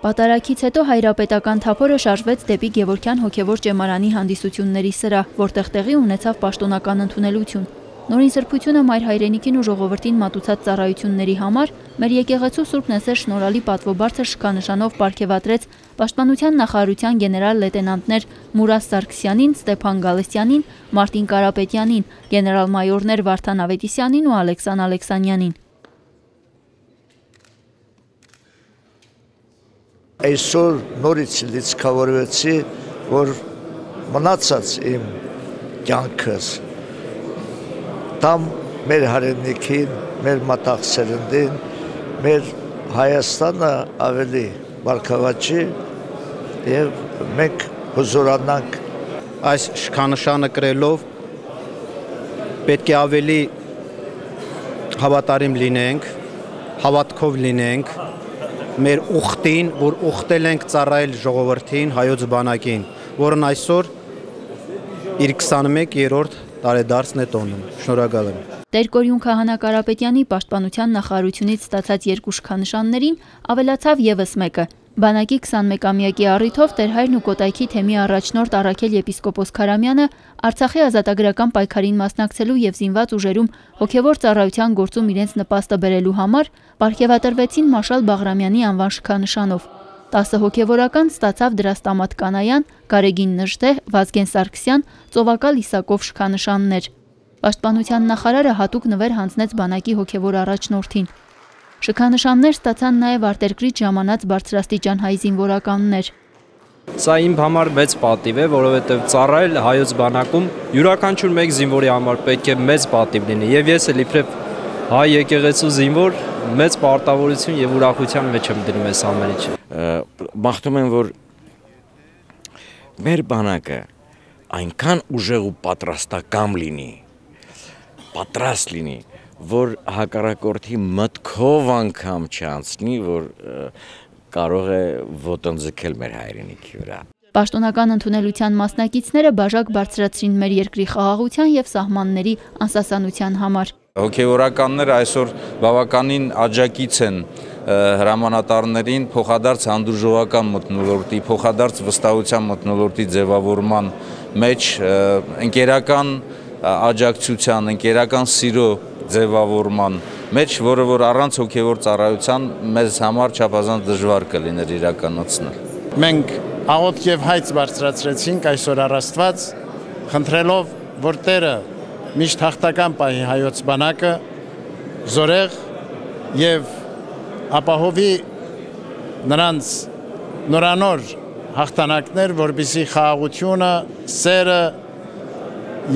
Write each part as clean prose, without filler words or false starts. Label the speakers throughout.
Speaker 1: Պատարագից հետո հայրապետական թափորը շարժվեց դեպի Գևորգյան հոգևոր ճեմարանի հանդիսությունների սրահ, որտեղ տեղի ունեցավ պաշտոնական ընդունելություն։ Նորին սրբությունը մայր հայրենիքին ու ժողովրդին մատուցած ծառայությունների համար մեր եկեղեցու Սուրբ Նեսեր շնորհալի պատվոբարձր շքանշանով պարգևատրեց Պաշտպանության նախարարության գեներալ լեյտենանտներ Մուրաս Սարգսյանին, Ստեփան Գալստյանին, Մարտին Կարապետյանին, գեներալ-մայորներ Վարդան Ավետիսյանին ու Ալեքսան Ալեքսանյանին։
Speaker 2: Այսօր նորից լիցքավորվեցի, որ մնացած իմ կյանքս տամ մեր հայրենիքին, մեր մտաղ սերնդին, մեր Հայաստանը ավելի բարգավաճի եւ մենք հզորանանք։
Speaker 3: Այս շքանշանը կրելով պետք է ավելի հավատարիմ լինենք, հավատքով լինենք մեր ուխտին, որ ուխտել ենք ծառայել ժողովրդին, հայոց բանակին, որն այսօր իր 21-րդ տարեդարձն է տոնում։ Շնորհակալ եմ։
Speaker 1: Տեր-Կորյուն Քահանա Կարապետյանի պաշտպանության նախարարությունից ստացած 2 շքանշաններին ավելացավ եւս մեկը։ Բանակի 21-ամյակի առիթով Տեր-Հայրն ու Կոտայքի թեմի առաջնորդ Առաքել եպիսկոպոս Քարամյանը Արցախի ազատագրական պայքարին մասնակցելու եւ զինված ուժերում հոգեվոր ծառայության գործում իրենց նպաստը բերելու համար պարգևատրվեցին Մաշալ Բաղրամյանի անվան շքանշանով։ 10 հոգևորական ստացավ Դրաստամատ Կանայան, Գարեգին Նժդեհ, Վազգեն Սարգսյան, Ծովակալ Իսակով շքանշաններ։ Պաշտպանության նախարարը հատուկ նվեր հանձնեց բանակի հոգևոր առաջնորդին։ Շքանշաններ ստացան նաև արտերկրից ժամանած բարձրաստիճան հայ զինվորականներ։
Speaker 4: Սա իմ համար մեծ պատիվ է, որովհետև ծառայել հայոց բանակում յուրաքանչյուր մեկ զինվորի համար պետք է մեծ պատիվ լինի, եւ ես էլ իբրև հայ եկեղեցու զինվոր մեծ պարտավորություն եւ ուրախության մեջ եմ դնում այս ամենից։
Speaker 5: Մաղթում եմ, որ մեր բանակը այնքան ուժեղ ու պատրաստակամ լինի, պատրաստ լինի, որ հակառակորդի մտքով անգամ չանցնի, որ կարող է ոտնձգել մեր հայրենիքի վրա։
Speaker 1: Պաշտոնական ընդունելության մասնակիցները բաժակ բարձրացրին մեր երկրի խաղաղության եւ սահմանների անսասանության համար։
Speaker 6: Հոգևորականները այսօր բավականին աջակից են հրամանատարներին փոխադարձ հանդուրժողական մթնոլորտի, փոխադարձ վստահության մթնոլորտի ձևավորման մեջ, ընկերական աջակցության, ընկերական սիրո ձևավորման մեջ, որը որ առանց հոգևոր ծառայության մեզ համար չափազանց դժվար կլիներ իրականացնել։
Speaker 3: Մենք աղոթք եւ հայց բարձրացրեցինք այսօր առ Աստված, խնդրելով, որ Տերը միշտ հաղթական պահի հայոց բանակը զորեղ եւ ապահովի նրանց նորանոր հաղթանակներ, որպեսզի խաղաղությունը, սերը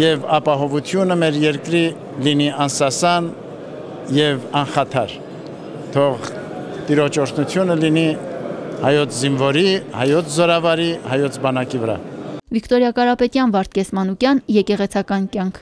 Speaker 3: եւ ապահովությունը մեր երկրի լինի անսասան եւ անխաթար։ Թող Տիրոջ օրհնությունը լինի հայոց զինվորի, հայոց զորավարի, հայոց բանակի վրա։
Speaker 1: Վիկտորիա Կարապետյան, Վարդգես Մանուկյան, Եկեղեցական կյանք։